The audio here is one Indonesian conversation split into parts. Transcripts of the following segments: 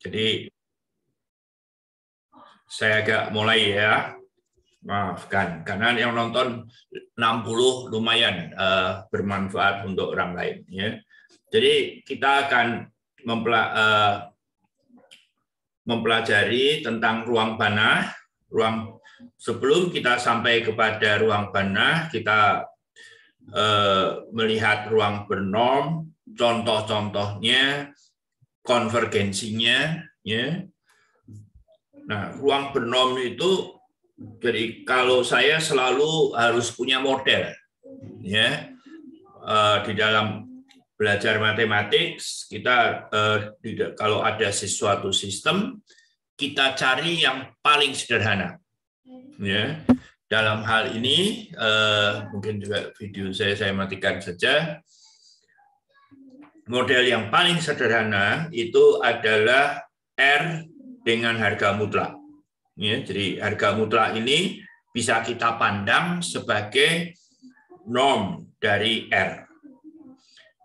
Jadi saya agak mulai ya, maafkan karena yang nonton 60 lumayan bermanfaat untuk orang lain ya. Jadi kita akan mempelajari tentang ruang banah. Sebelum kita sampai kepada ruang banah, kita melihat ruang bernorm, contoh-contohnya, konvergensinya ya. Nah, ruang bernorm itu, jadi kalau saya selalu harus punya model, ya, di dalam belajar matematik kita kalau ada sesuatu sistem kita cari yang paling sederhana, ya. Dalam hal ini mungkin juga video saya matikan saja. Model yang paling sederhana itu adalah R dengan harga mutlak. Ya, jadi harga mutlak ini bisa kita pandang sebagai norm dari R.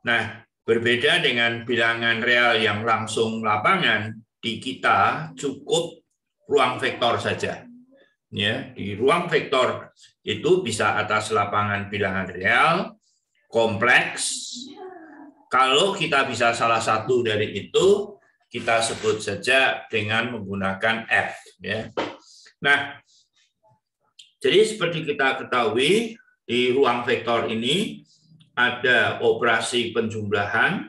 Nah, berbeda dengan bilangan real yang langsung lapangan, di kita cukup ruang vektor saja. Ya, di ruang vektor itu bisa atas lapangan bilangan real, kompleks. Kalau kita bisa salah satu dari itu, kita sebut saja dengan menggunakan F. Ya. Nah, jadi seperti kita ketahui, di ruang vektor ini ada operasi penjumlahan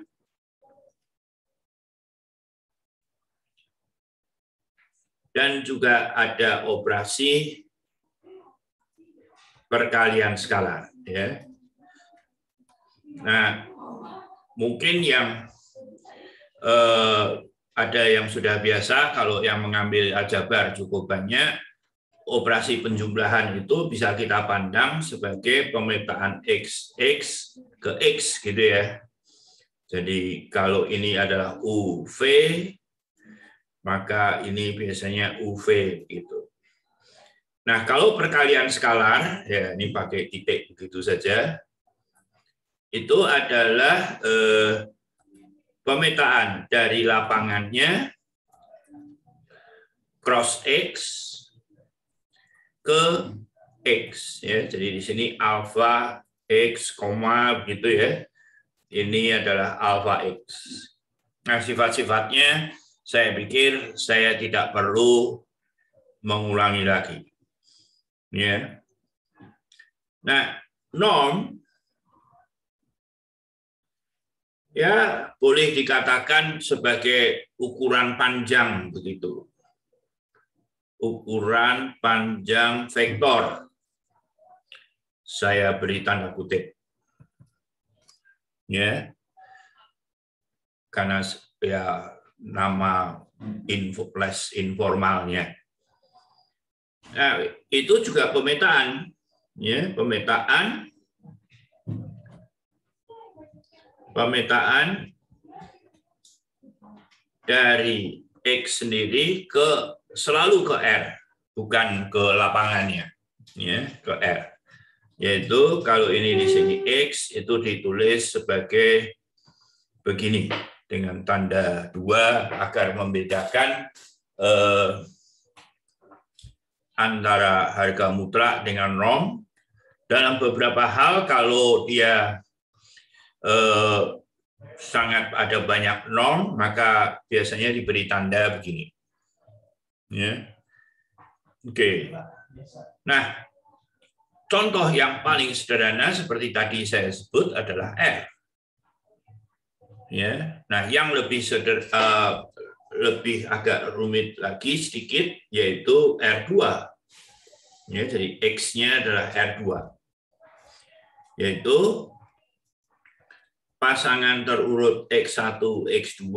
dan juga ada operasi perkalian skalar. Ya. Nah, mungkin yang ada yang sudah biasa, kalau yang mengambil aljabar cukup banyak, operasi penjumlahan itu bisa kita pandang sebagai pemetaan X ke X gitu ya. Jadi kalau ini adalah UV, maka ini biasanya UV gitu. Nah, kalau perkalian skalar, ya ini pakai titik begitu saja, itu adalah pemetaan dari lapangannya cross X ke X ya. Jadi di sini alfa X, begitu ya. Ini adalah alfa X. Nah, sifat-sifatnya saya pikir saya tidak perlu mengulangi lagi. Ya. Nah, norm ya boleh dikatakan sebagai ukuran panjang begitu. Ukuran panjang vektor. Saya beri tanda kutip. Ya. Karena ya nama less informalnya. Nah, itu juga pemetaan. Ya, pemetaan dari X sendiri selalu ke R, bukan ke lapangannya, ya, ke R. Yaitu kalau ini di sini X itu ditulis sebagai begini dengan tanda 2 agar membedakan antara harga mutlak dengan norm. Dalam beberapa hal kalau dia sangat ada banyak norm, maka biasanya diberi tanda begini. Ya. Oke. Nah, contoh yang paling sederhana seperti tadi saya sebut adalah R. Ya. Nah, yang lebih lebih agak rumit lagi sedikit yaitu R2. Ya, jadi X-nya adalah R2. Yaitu pasangan terurut X1, X2,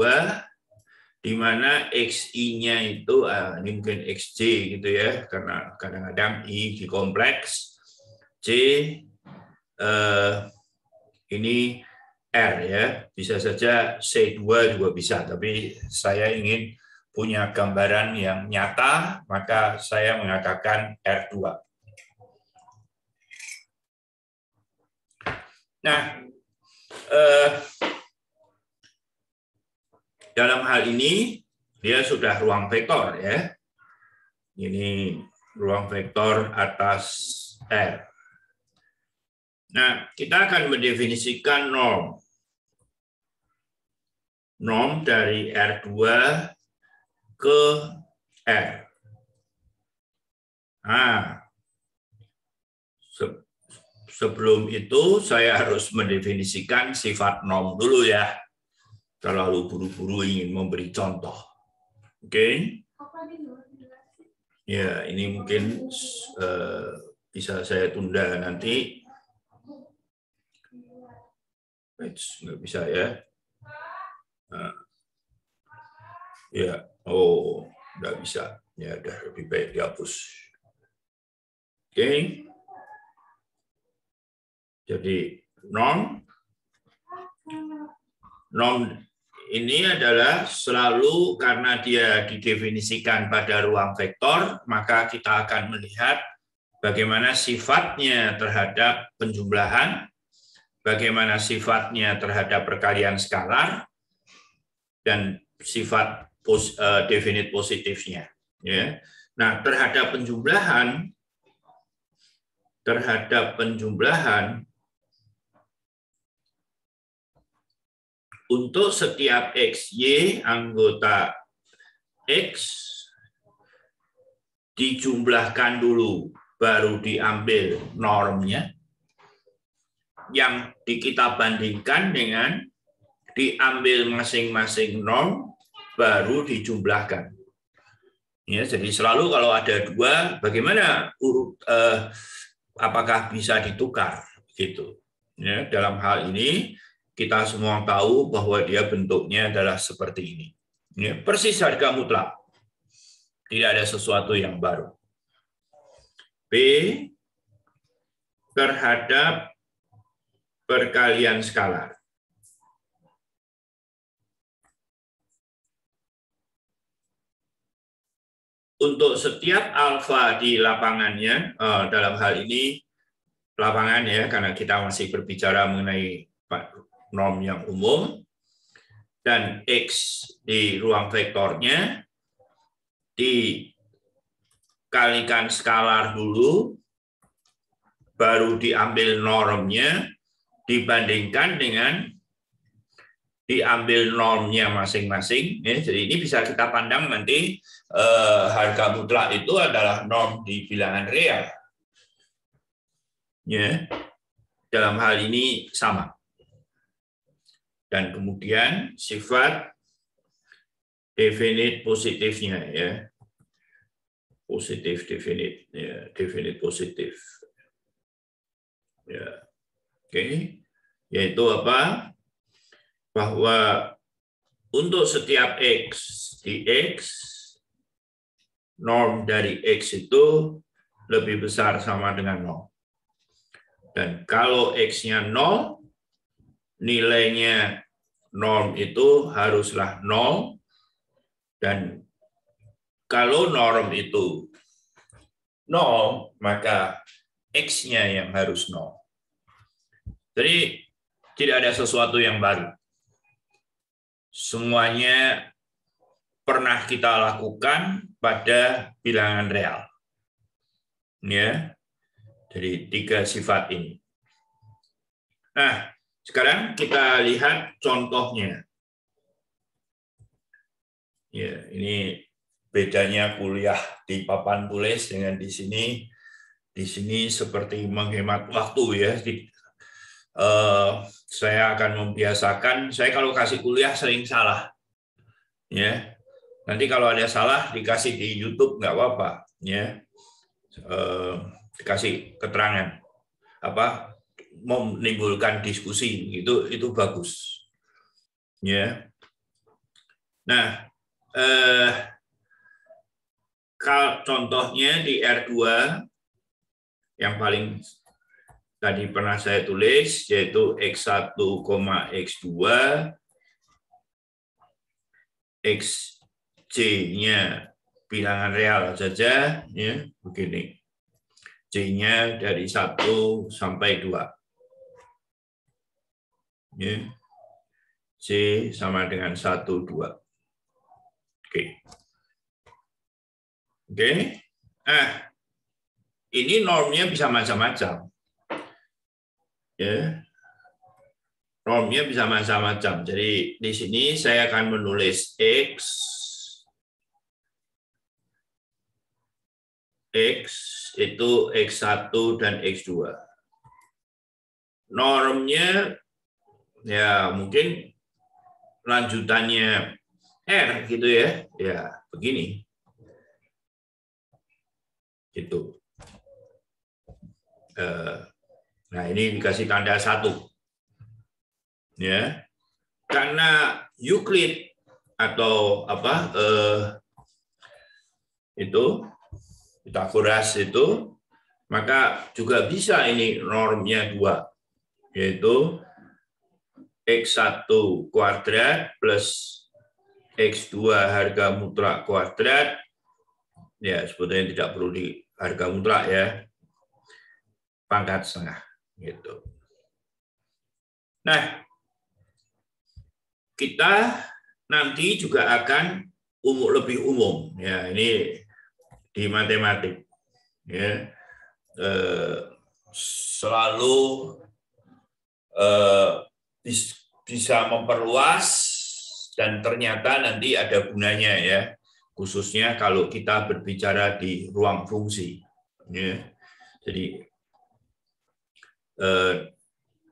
di mana XI-nya itu, ini mungkin XJ gitu ya, karena kadang-kadang I dikompleks, J ini R ya, bisa saja C2 juga bisa, tapi saya ingin punya gambaran yang nyata, maka saya mengatakan R2. Nah, dalam hal ini dia sudah ruang vektor ya. Ini ruang vektor atas R. Nah, kita akan mendefinisikan norm. Norm dari R2 ke R. Nah, sebelum itu saya harus mendefinisikan sifat norm dulu ya. Terlalu buru-buru ingin memberi contoh. Oke. Ya, ini mungkin bisa saya tunda nanti. Nggak bisa ya. Ya, oh, nggak bisa. Ya, udah lebih baik dihapus. Oke. Jadi norm ini adalah selalu karena dia didefinisikan pada ruang vektor, maka kita akan melihat bagaimana sifatnya terhadap penjumlahan, bagaimana sifatnya terhadap perkalian skalar, dan sifat definite positifnya. Ya. Nah, terhadap penjumlahan untuk setiap XY anggota X dijumlahkan dulu, baru diambil normnya, yang kita bandingkan dengan diambil masing-masing norm, baru dijumlahkan. Ya, jadi selalu kalau ada dua, bagaimana apakah bisa ditukar gitu. Ya, dalam hal ini kita semua tahu bahwa dia bentuknya adalah seperti ini. Ya, persis harga mutlak. Tidak ada sesuatu yang baru. B terhadap perkalian skalar. Untuk setiap alfa di lapangannya, dalam hal ini lapangan ya, karena kita masih berbicara mengenai norm yang umum, dan X di ruang vektornya dikalikan skalar dulu, baru diambil normnya, dibandingkan dengan diambil normnya masing-masing. Ya, jadi ini bisa kita pandang nanti harga mutlak itu adalah norm di bilangan real. Ya, dalam hal ini sama. Dan kemudian sifat definite positifnya ya. Positif definite ya, definite positif. Ya. Oke. Yaitu apa? Bahwa untuk setiap X di X, norm dari X itu lebih besar sama dengan 0. Dan kalau X-nya 0, nilainya norm itu haruslah 0. Dan kalau norm itu 0, maka X-nya yang harus 0. Jadi tidak ada sesuatu yang baru. Semuanya pernah kita lakukan pada bilangan real. Ya. Jadi 3 sifat ini. Nah, sekarang kita lihat contohnya. Ya, ini bedanya kuliah di papan tulis dengan di sini. Di sini seperti menghemat waktu ya. Saya akan membiasakan. Saya kalau kasih kuliah sering salah. Ya, nanti kalau ada salah dikasih di YouTube nggak apa-apa. Ya, dikasih keterangan. Apa? Menimbulkan diskusi itu bagus. Ya. Nah, contohnya di R2 yang paling tadi pernah saya tulis yaitu X1, X2, Xj-nya bilangan real saja ya, begini. J-nya dari 1 sampai 2. Ya. C sama dengan 1, 2. Oke. Oke. Nah, ini normnya bisa macam-macam. Ya. Normnya bisa macam-macam. Jadi di sini saya akan menulis X itu X1 dan X2. Normnya ya mungkin lanjutannya R gitu ya. Ya, begini. Gitu. Nah, ini dikasih tanda 1. Ya. Karena Euclid atau apa itu Pythagoras itu, maka juga bisa ini normnya 2, yaitu X1 kuadrat plus X2 harga mutlak kuadrat, ya sebetulnya tidak perlu di harga mutlak ya, pangkat setengah gitu. Nah, kita nanti juga akan lebih umum ya, ini di matematik ya, selalu bisa memperluas dan ternyata nanti ada gunanya ya, khususnya kalau kita berbicara di ruang fungsi ya. Jadi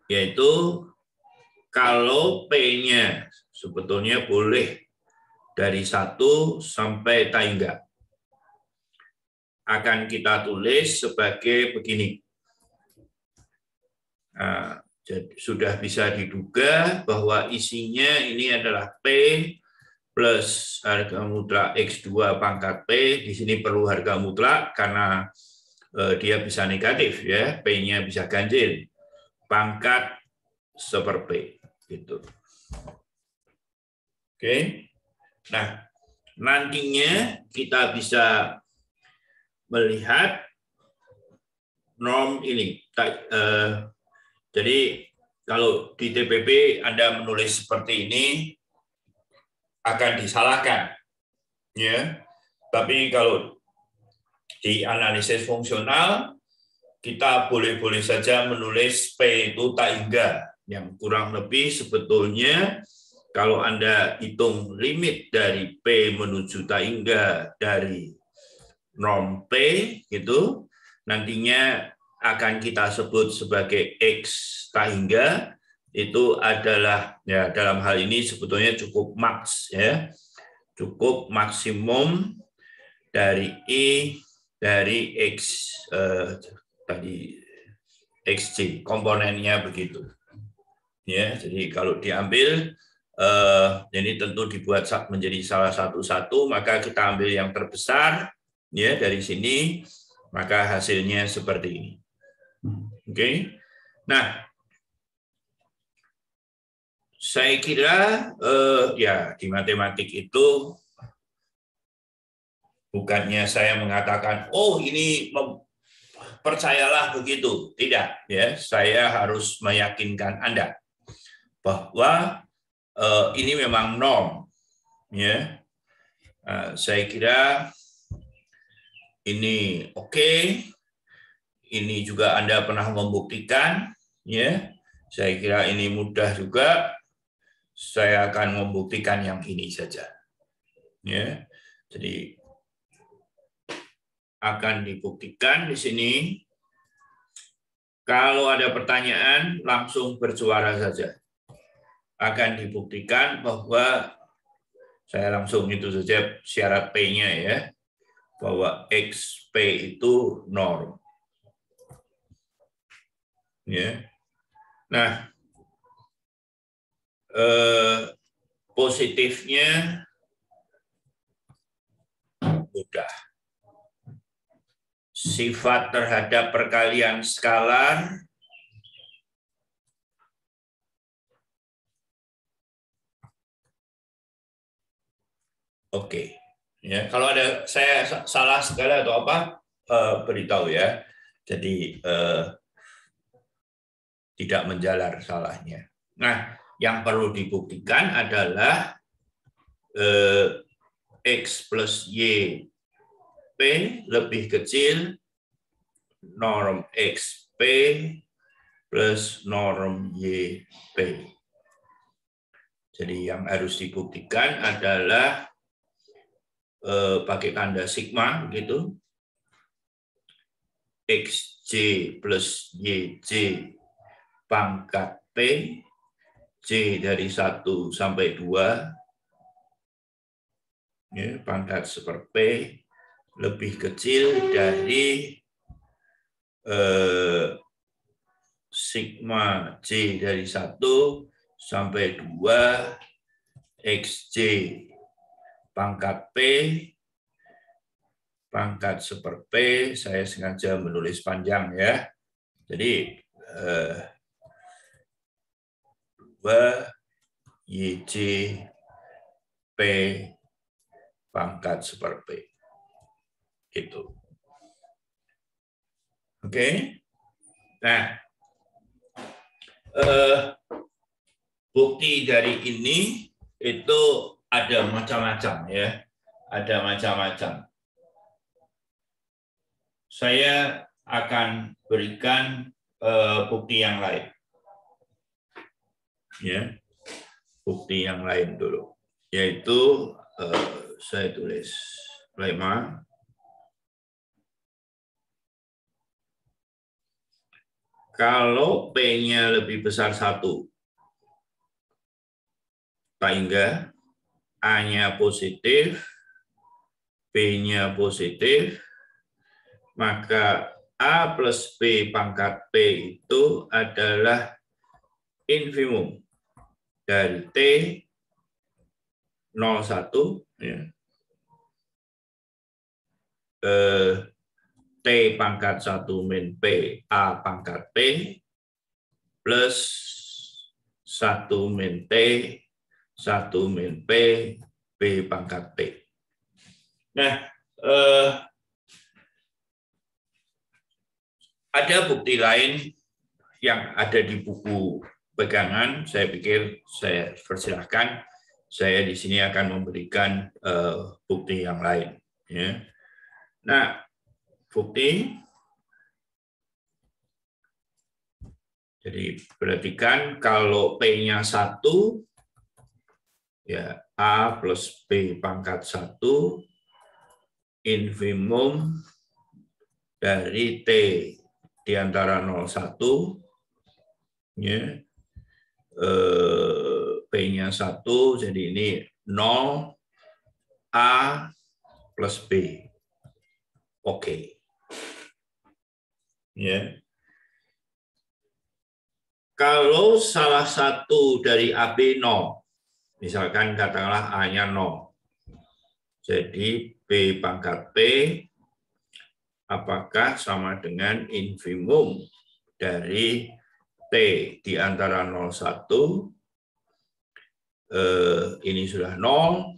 yaitu kalau P-nya sebetulnya boleh dari 1 sampai tangga, akan kita tulis sebagai begini. Nah, jadi sudah bisa diduga bahwa isinya ini adalah P plus harga mutlak X2 pangkat P. Di sini perlu harga mutlak karena dia bisa negatif ya, P-nya bisa ganjil. Pangkat 1/P gitu. Oke. Nah, nantinya kita bisa melihat norm ini. Jadi kalau di TPP Anda menulis seperti ini akan disalahkan, ya. Tapi kalau di analisis fungsional kita boleh-boleh saja menulis P itu tak hingga, yang kurang lebih sebetulnya kalau Anda hitung limit dari P menuju tak hingga dari norm P gitu, nantinya akan kita sebut sebagai X tak hingga, itu adalah ya dalam hal ini sebetulnya cukup maks ya, cukup maksimum dari I dari X tadi XC komponennya begitu ya. Jadi kalau diambil ini tentu dibuat menjadi salah satu, maka kita ambil yang terbesar ya dari sini, maka hasilnya seperti ini. Oke. Nah, saya kira ya di matematik itu bukannya saya mengatakan oh ini percayalah begitu, tidak ya. Saya harus meyakinkan Anda bahwa ini memang norm ya. Saya kira ini oke. Ini juga Anda pernah membuktikan ya. Saya kira ini mudah juga. Saya akan membuktikan yang ini saja. Ya. Jadi akan dibuktikan di sini. Kalau ada pertanyaan langsung bersuara saja. Akan dibuktikan bahwa saya langsung itu saja syarat P-nya ya. Bahwa XP itu norm. Ya. Nah, positifnya mudah. Sifat terhadap perkalian skalar oke. Ya, kalau ada saya salah segala atau apa beritahu ya. Jadi tidak menjalar salahnya. Nah, yang perlu dibuktikan adalah X plus Y P lebih kecil norm XP plus norm YP. Jadi yang harus dibuktikan adalah pakai tanda sigma gitu. XJ plus YJ pangkat P, J dari 1 sampai 2, ya, pangkat seper P lebih kecil dari sigma J dari 1 sampai 2 XJ pangkat P pangkat seper P, saya sengaja menulis panjang ya. Jadi 2 YJ P pangkat seper P. Itu. Oke. Nah, bukti dari ini itu ada macam-macam ya. Ada macam-macam. Saya akan berikan bukti yang lain. Ya. Bukti yang lain dulu. Yaitu saya tulis lemma. Kalau P-nya lebih besar 1, sehingga A-nya positif, B-nya positif, maka A plus B pangkat P itu adalah infimum dari T 01 ya, T pangkat 1 min P A pangkat P plus 1 min T 1 min P B pangkat P. Nah, ada bukti lain yang ada di buku pegangan. Saya pikir saya persilahkan. Saya di sini akan memberikan bukti yang lain. Ya. Nah, bukti. Jadi perhatikan kalau P-nya 1, ya A plus B pangkat 1 infimum dari T di antara 01, ya, P-nya 1, jadi ini 0, A plus B. Oke. Ya. Kalau salah satu dari AB 0, misalkan katakanlah A-nya 0, jadi B pangkat P apakah sama dengan infimum dari T di antara 01, ini sudah 0,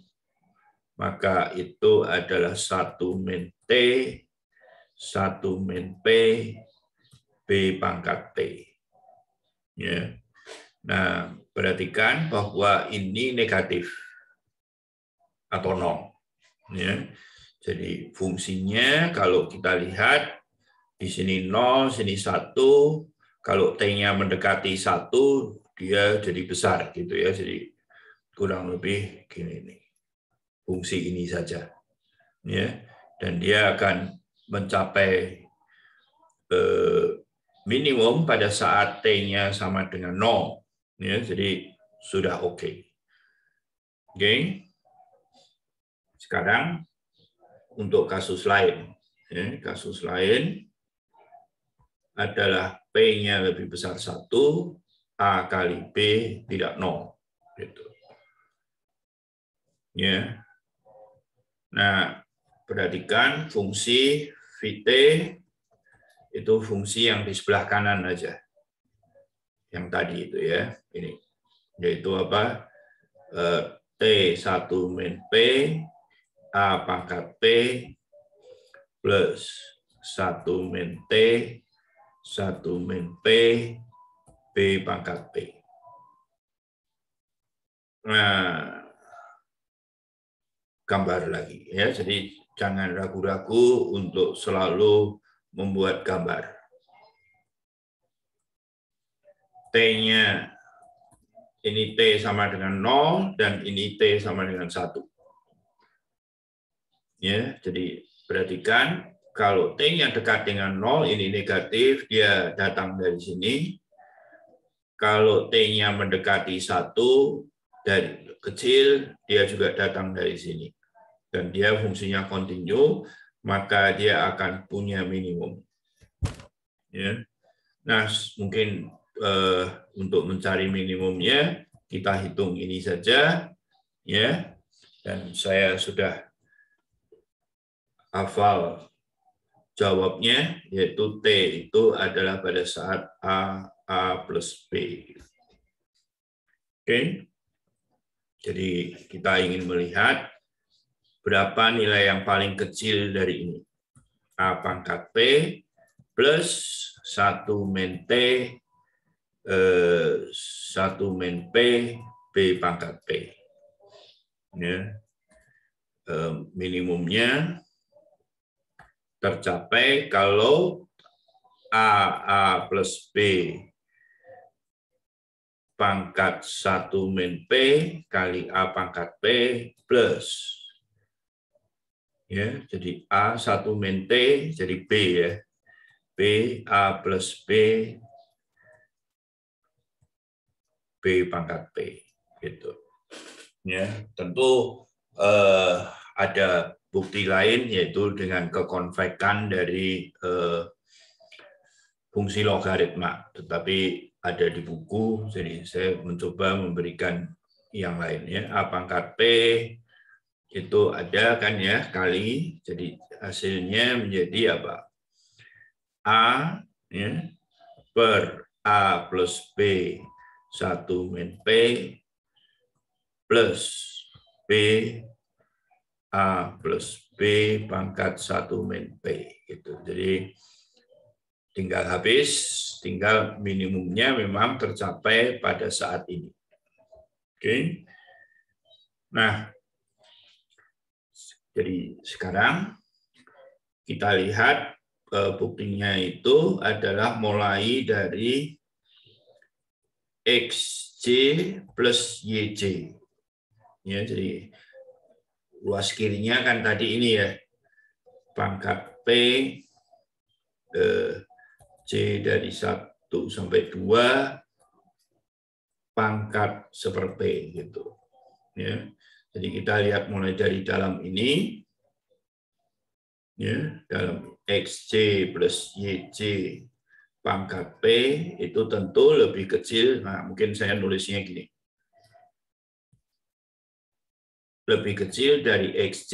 maka itu adalah 1 min T, 1 min P, B pangkat T. Ya. Nah, perhatikan bahwa ini negatif atau 0. Ya. Jadi fungsinya kalau kita lihat di sini 0, sini 1, kalau T-nya mendekati 1, dia jadi besar gitu ya. Jadi kurang lebih gini nih. Fungsi ini saja. Ya. Dan dia akan mencapai minimum pada saat T-nya sama dengan 0. Ya, jadi sudah oke. Oke. Sekarang untuk kasus lain. Ya, kasus lain adalah P-nya lebih besar 1, A kali B tidak 0. Gitu. Ya. Nah, perhatikan fungsi Vt itu fungsi yang di sebelah kanan aja. Yang tadi itu ya, ini. Yaitu apa? T1 min P, A pangkat P, plus 1 min T, 1 min P, B pangkat P. Nah, gambar lagi ya. Jadi jangan ragu-ragu untuk selalu membuat gambar. T-nya ini T sama dengan 0 dan ini T sama dengan 1. Ya, jadi perhatikan kalau T-nya dekat dengan 0 ini negatif, dia datang dari sini. Kalau T-nya mendekati 1 dari kecil, dia juga datang dari sini. Dan dia fungsinya kontinu, maka dia akan punya minimum. Ya. Nah, mungkin untuk mencari minimumnya, kita hitung ini saja. Ya. Dan saya sudah hafal jawabnya, yaitu T itu adalah pada saat A plus B. Oke. Jadi kita ingin melihat berapa nilai yang paling kecil dari ini. A pangkat P plus 1 min T, 1 min P, B pangkat P. Ya. Minimumnya tercapai kalau A plus B pangkat 1 min P kali A pangkat P plus. Ya, jadi A 1 min T jadi B ya. B A plus B B pangkat P gitu. Ya, tentu ada bukti lain yaitu dengan kekonvekan dari fungsi logaritma, tetapi ada di buku, jadi saya mencoba memberikan yang lain ya. A pangkat P itu ada kan ya kali, jadi hasilnya menjadi apa? A ya, per A plus B 1 min P plus B A plus B pangkat 1 min P gitu. Jadi tinggal habis, tinggal minimumnya memang tercapai pada saat ini. Oke. Nah, jadi sekarang kita lihat buktinya itu adalah mulai dari XJ plus YJ. Ya, jadi luas kirinya kan tadi ini ya, pangkat P C dari 1 sampai 2 pangkat seper P gitu. Ya. Jadi kita lihat mulai dari dalam ini ya, dalam XJ plus YJ pangkat P itu tentu lebih kecil. Nah, mungkin saya nulisnya gini. Lebih kecil dari XJ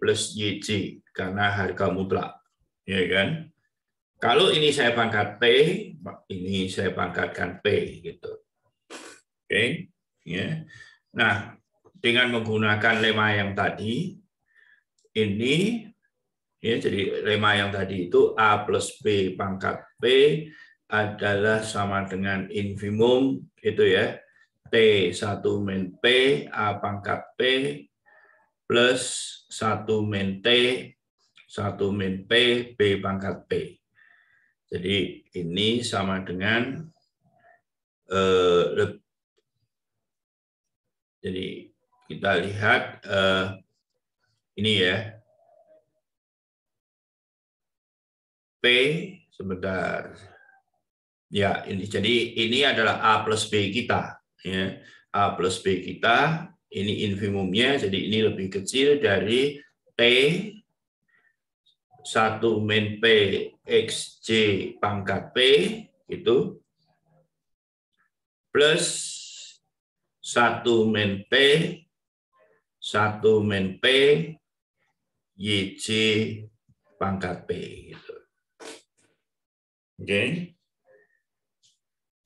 plus YJ karena harga mutlak. Ya kan? Kalau ini saya pangkat P, ini saya pangkatkan P gitu. Oke, ya. Nah, dengan menggunakan lema yang tadi, ini ya, jadi lema yang tadi itu A plus B pangkat P adalah sama dengan infimum itu ya, T 1 min P A pangkat P plus 1 min T 1 min P B pangkat P. Jadi ini sama dengan jadi kita lihat ini ya, P sebentar. Ya, ini jadi ini adalah A plus B kita. Ya. A plus B kita, ini infimumnya, jadi ini lebih kecil dari T 1 min P XJ pangkat P, itu, plus 1 min P 1 min P YJ pangkat P. Gitu. Oke.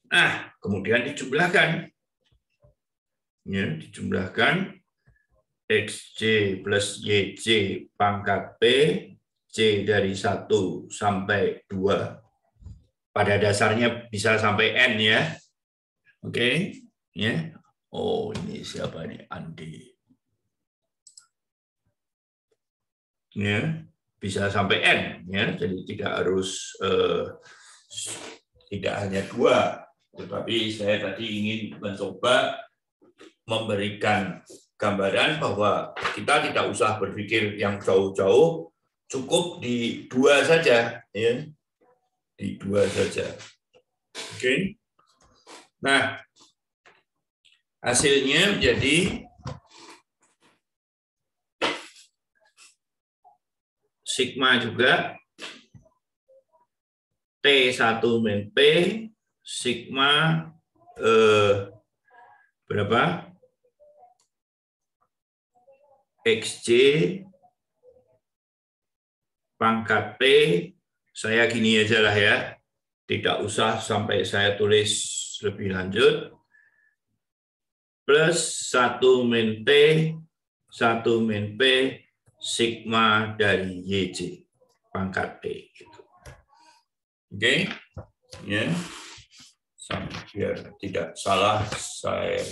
Nah, kemudian dijumlahkan. Ya, dijumlahkan XJ plus YJ pangkat P, C dari 1 sampai 2. Pada dasarnya bisa sampai N ya. Oke. Ya. Oh, ini siapa nih? Andi. ya, bisa sampai n, ya, jadi tidak harus tidak hanya 2, tetapi saya tadi ingin mencoba memberikan gambaran bahwa kita tidak usah berpikir yang jauh-jauh, cukup di 2 saja, ya, di 2 saja. Oke. Nah, hasilnya menjadi sigma juga T1 min P sigma berapa? XJ pangkat P, saya gini aja lah ya, tidak usah sampai saya tulis lebih lanjut, plus 1 min T, 1 min P, sigma dari YJ pangkat P. Gitu. Oke, ya, biar tidak salah saya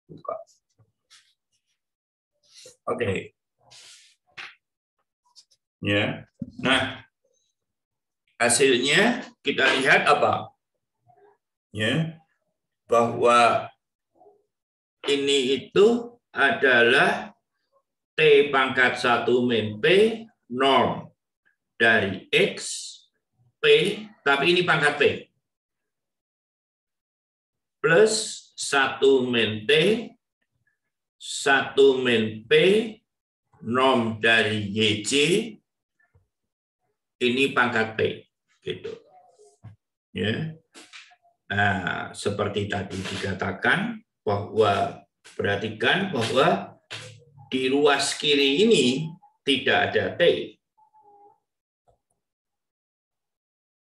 buka. Oke. Ya. Nah, hasilnya kita lihat apa? Ya. Bahwa ini itu adalah T pangkat 1 min P norm dari X P, tapi ini pangkat P. Plus 1 min T, 1 min P, norm dari YJ, ini pangkat P. Gitu. Ya. Nah, seperti tadi dikatakan, bahwa perhatikan bahwa di ruas kiri ini tidak ada T.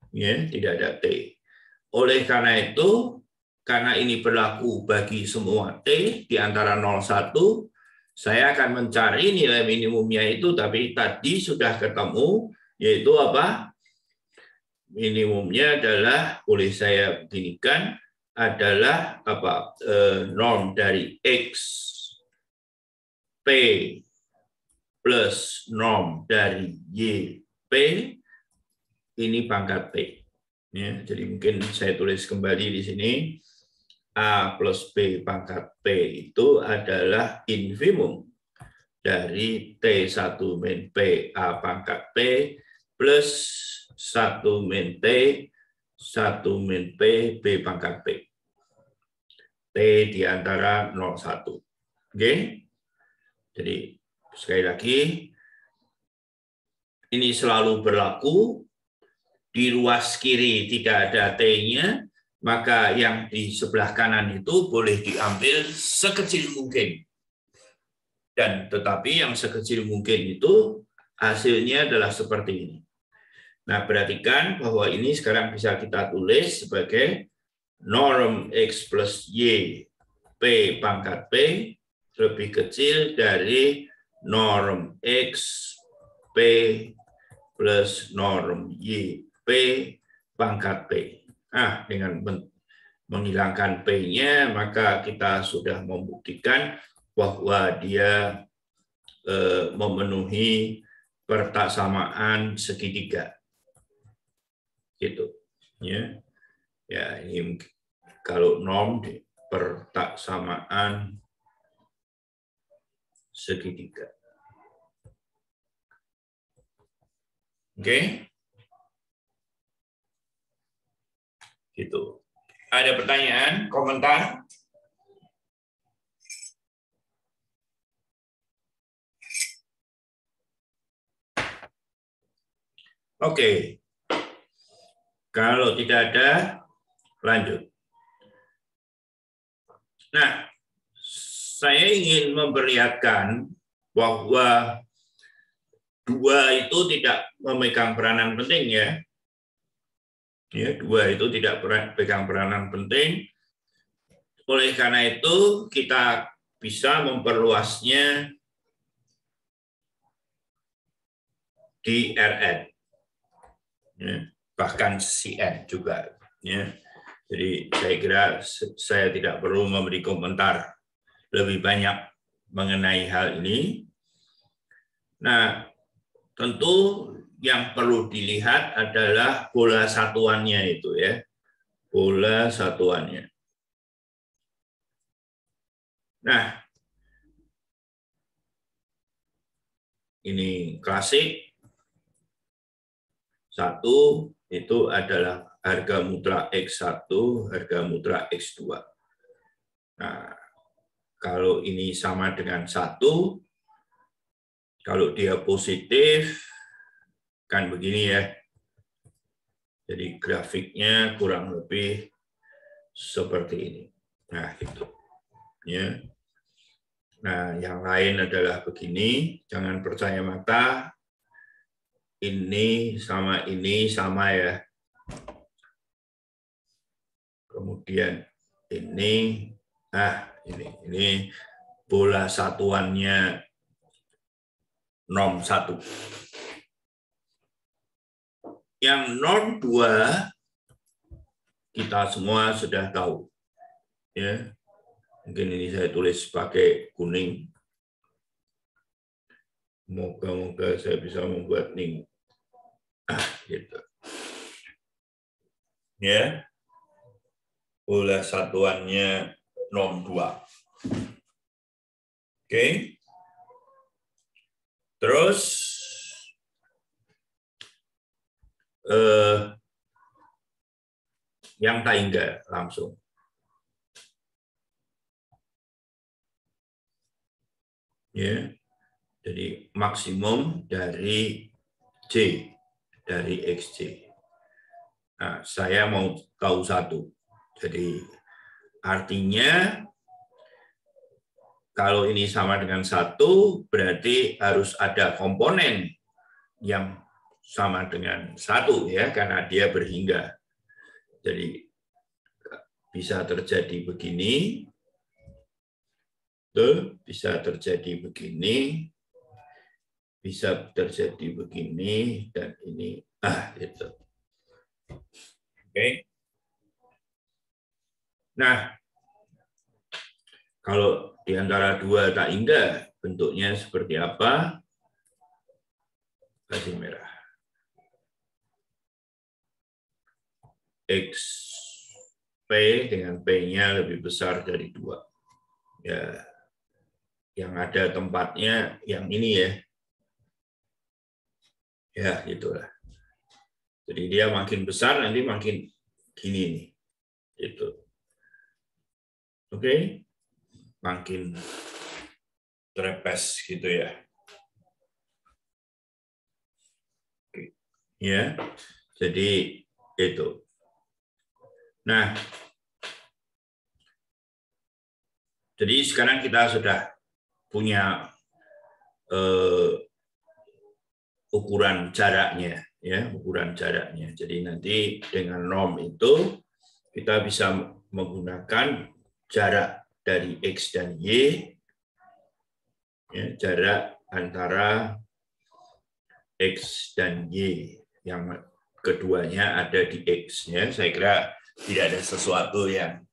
Ya, tidak ada T. Oleh karena itu, karena ini berlaku bagi semua T di antara 01, saya akan mencari nilai minimumnya itu, tapi tadi sudah ketemu, yaitu apa? Minimumnya adalah, boleh saya beginikan, adalah apa? Norm dari X P plus norm dari Y P, ini pangkat P. Ya, jadi mungkin saya tulis kembali di sini, A plus B pangkat P itu adalah infimum dari T1 min P A pangkat P plus 1 min T 1 min P B pangkat P. T di antara 01. Oke? Jadi sekali lagi, ini selalu berlaku. Di ruas kiri tidak ada T-nya, maka yang di sebelah kanan itu boleh diambil sekecil mungkin. Dan tetapi yang sekecil mungkin itu hasilnya adalah seperti ini. Nah, perhatikan bahwa ini sekarang bisa kita tulis sebagai norm X plus Y P pangkat P lebih kecil dari norm X P plus norm Y P pangkat P. Nah, dengan menghilangkan P-nya, maka kita sudah membuktikan bahwa dia memenuhi pertaksamaan segitiga. Gitu. Ya. Ya, ini kalau norm di pertaksamaan segitiga. Oke. Gitu. Ada pertanyaan, komentar? Oke. Kalau tidak ada, lanjut. Nah, saya ingin memperlihatkan bahwa 2 itu tidak memegang peranan penting ya. Ya, 2 itu tidak pegang peranan penting. Oleh karena itu, kita bisa memperluasnya di Rn. Ya, bahkan Cn juga. Ya. Jadi saya kira saya tidak perlu memberi komentar lebih banyak mengenai hal ini. Nah, tentu yang perlu dilihat adalah bola satuannya itu ya. Bola satuannya. Nah, ini klasik. 1 itu adalah harga mutlak X1, harga mutlak X2. Nah, kalau ini sama dengan 1, kalau dia positif, kan begini ya. Jadi grafiknya kurang lebih seperti ini. Nah, itu. Ya. Nah, yang lain adalah begini, jangan percaya mata. Ini sama ya. Kemudian ini, ini bola satuannya norm 1. Yang norm 2 kita semua sudah tahu. Ya. Mungkin ini saya tulis pakai kuning. Moga-moga saya bisa membuat ning. Gitu. Ya. Bola satuannya norm 2. Oke. Terus yang Taingga langsung. Ya. Jadi maksimum dari J, dari XJ. Nah, saya mau tahu satu. Jadi artinya kalau ini sama dengan 1, berarti harus ada komponen yang sama dengan 1 ya, karena dia berhingga. Jadi bisa terjadi begini, bisa terjadi begini, bisa terjadi begini, dan ini, itu. Oke. Nah, kalau di antara 2 Taingga, bentuknya seperti apa? Kasih merah. XP dengan P-nya lebih besar dari 2. Ya, yang ada tempatnya yang ini ya. Ya, gitulah. Jadi dia makin besar, nanti makin gini nih. Gitu. Oke? Makin trapez gitu ya. Oke. Ya. Jadi itu. Nah, jadi sekarang kita sudah punya ukuran jaraknya, ya, ukuran jaraknya. Jadi nanti dengan norm itu kita bisa menggunakan jarak dari X dan Y, ya, jarak antara X dan Y, yang keduanya ada di X. Ya. Saya kira tidak ada sesuatu yang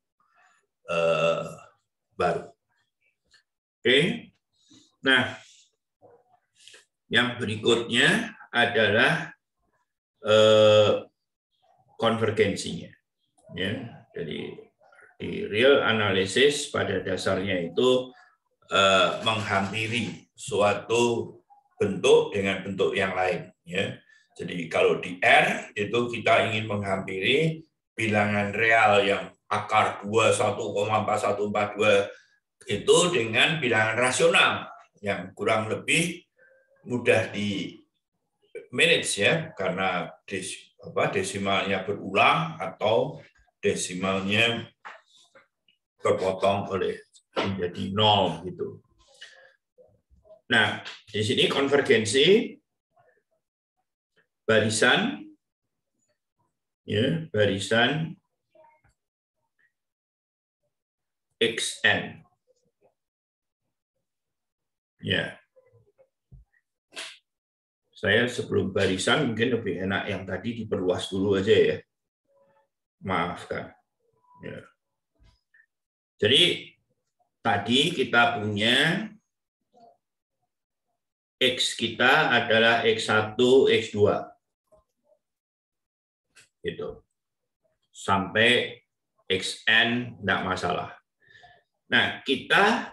baru. Oke. Nah, yang berikutnya adalah konvergensinya. Ya, jadi di real analysis pada dasarnya itu menghampiri suatu bentuk dengan bentuk yang lain. Ya, jadi kalau di R itu kita ingin menghampiri bilangan real yang akar 21,4142 itu dengan bilangan rasional yang kurang lebih mudah di manage ya, karena desimalnya berulang atau desimalnya terpotong oleh menjadi 0 gitu. Nah, di sini konvergensi barisan ya, barisan XN. Ya. Saya sebelum barisan mungkin lebih enak yang tadi diperluas dulu aja ya. Maafkan. Ya. Jadi tadi kita punya X kita adalah X1, X2. Gitu. Sampai XN enggak masalah. Nah, kita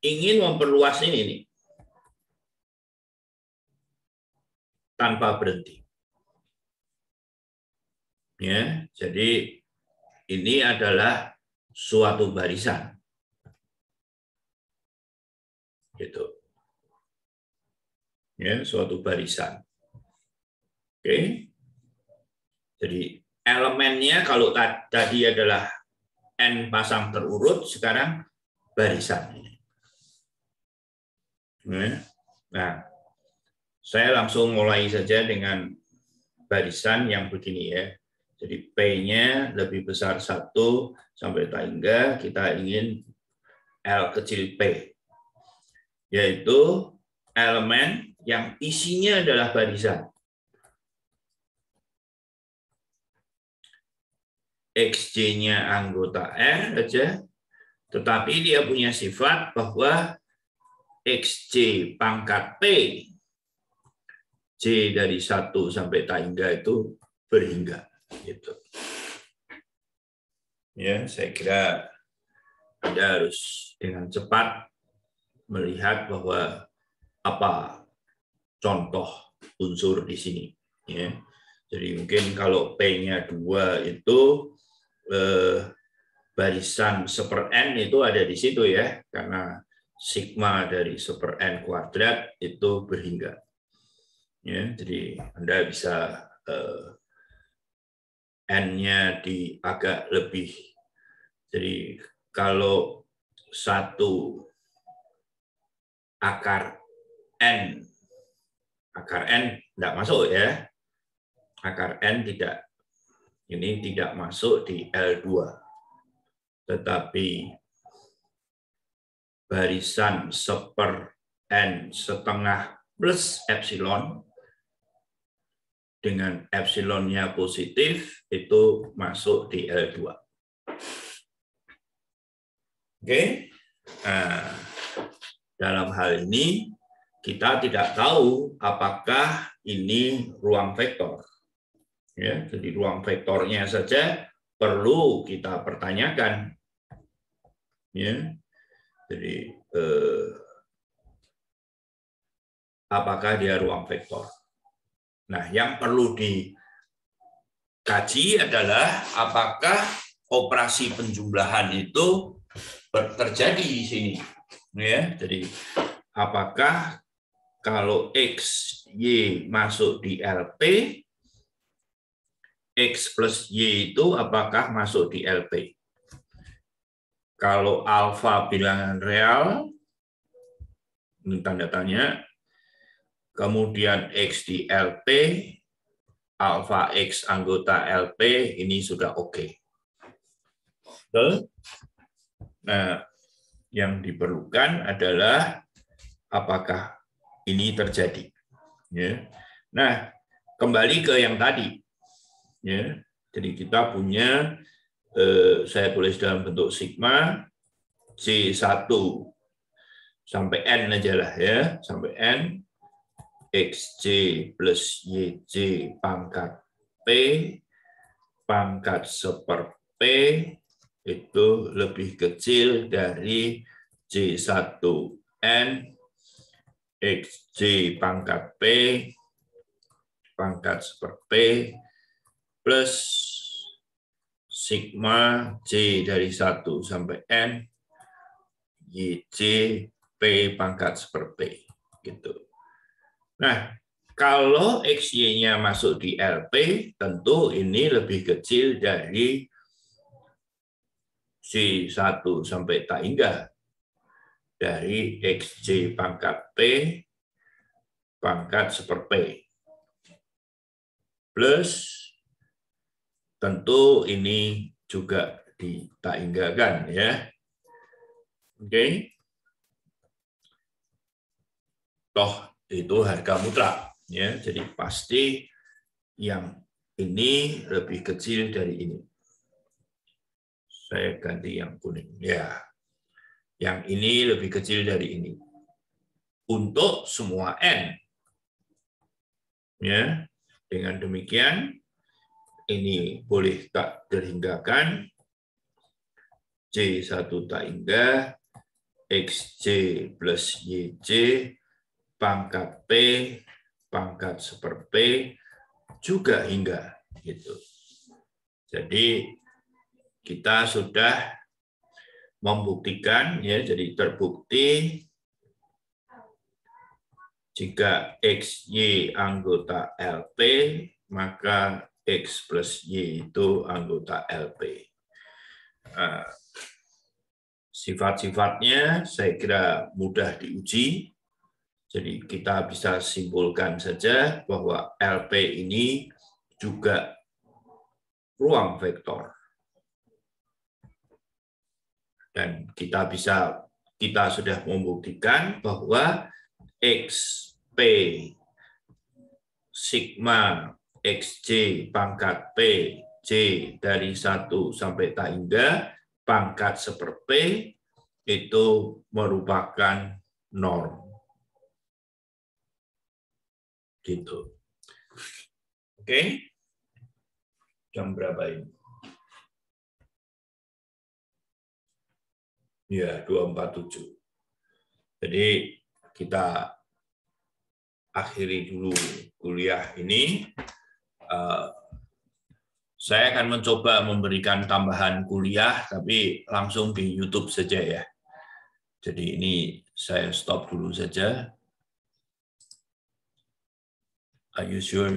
ingin memperluas ini nih, tanpa berhenti. Ya, jadi ini adalah suatu barisan. Gitu. Ya, suatu barisan. Oke. Jadi elemennya kalau tadi adalah N pasang terurut, sekarang barisan. Nah, saya langsung mulai saja dengan barisan yang begini ya. Jadi P-nya lebih besar 1 sampai tak hingga kita ingin L kecil P. Yaitu elemen yang isinya adalah barisan. XJ-nya anggota R aja, tetapi dia punya sifat bahwa XJ pangkat P, J dari 1 sampai tak hingga itu berhingga. Gitu. Ya, saya kira Anda harus dengan cepat melihat bahwa apa contoh unsur di sini. Ya. Jadi mungkin kalau P-nya 2 itu barisan 1/n itu ada di situ ya, karena sigma dari 1/n kuadrat itu berhingga. Ya, jadi Anda bisa N-nya di agak lebih. Jadi kalau 1 akar N tidak masuk ya. Akar N tidak. Ini tidak masuk di L2. Tetapi barisan 1/n setengah plus epsilon dengan epsilonnya positif itu masuk di L2. Oke. Nah, dalam hal ini kita tidak tahu apakah ini ruang vektor. Ya, jadi ruang vektornya saja perlu kita pertanyakan. Ya. Jadi apakah dia ruang vektor? Nah, yang perlu dikaji adalah apakah operasi penjumlahan itu terjadi di sini. Ya, jadi apakah kalau X, Y masuk di LP, X plus Y itu apakah masuk di LP? Kalau alfa bilangan real, ini tanda tanya, kemudian X di LP, alfa X anggota LP, ini sudah oke. Nah, yang diperlukan adalah apakah ini terjadi. Ya. Nah, kembali ke yang tadi. Ya. Jadi kita punya, saya tulis dalam bentuk sigma, C1 sampai N aja lah ya, sampai N, XJ plus YJ pangkat P, pangkat 1/P, itu lebih kecil dari J1N, XJ pangkat P, pangkat 1/P, plus sigma J dari 1 sampai N, YJ P pangkat 1/P. Gitu. Nah, kalau XY-nya masuk di LP, tentu ini lebih kecil dari C1 sampai tak hingga dari XJ pangkat P pangkat 1/P. Plus tentu ini juga ditakinggakan ya. Oke. Toh itu harga mutlak ya. Jadi pasti yang ini lebih kecil dari ini. Saya ganti yang kuning ya. Yang ini lebih kecil dari ini. untuk semua N. Ya, dengan demikian ini boleh tak terhinggakan. C1 tak hingga, XJ plus YJ, pangkat P, pangkat seper P, juga hingga. Gitu. Jadi kita sudah membuktikan, ya, jadi terbukti jika XY anggota LP, maka X plus Y itu anggota LP. Sifat-sifatnya saya kira mudah diuji. Jadi kita bisa simpulkan saja bahwa LP ini juga ruang vektor. Dan kita sudah membuktikan bahwa XP sigma XJ pangkat P J dari 1 sampai tak hingga pangkat seper P itu merupakan norm. Gitu. Oke. Jam berapa ini? Ya, 2:47. Jadi kita akhiri dulu kuliah ini. Saya akan mencoba memberikan tambahan kuliah, tapi langsung di YouTube saja ya. Jadi ini saya stop dulu saja. Are you sure?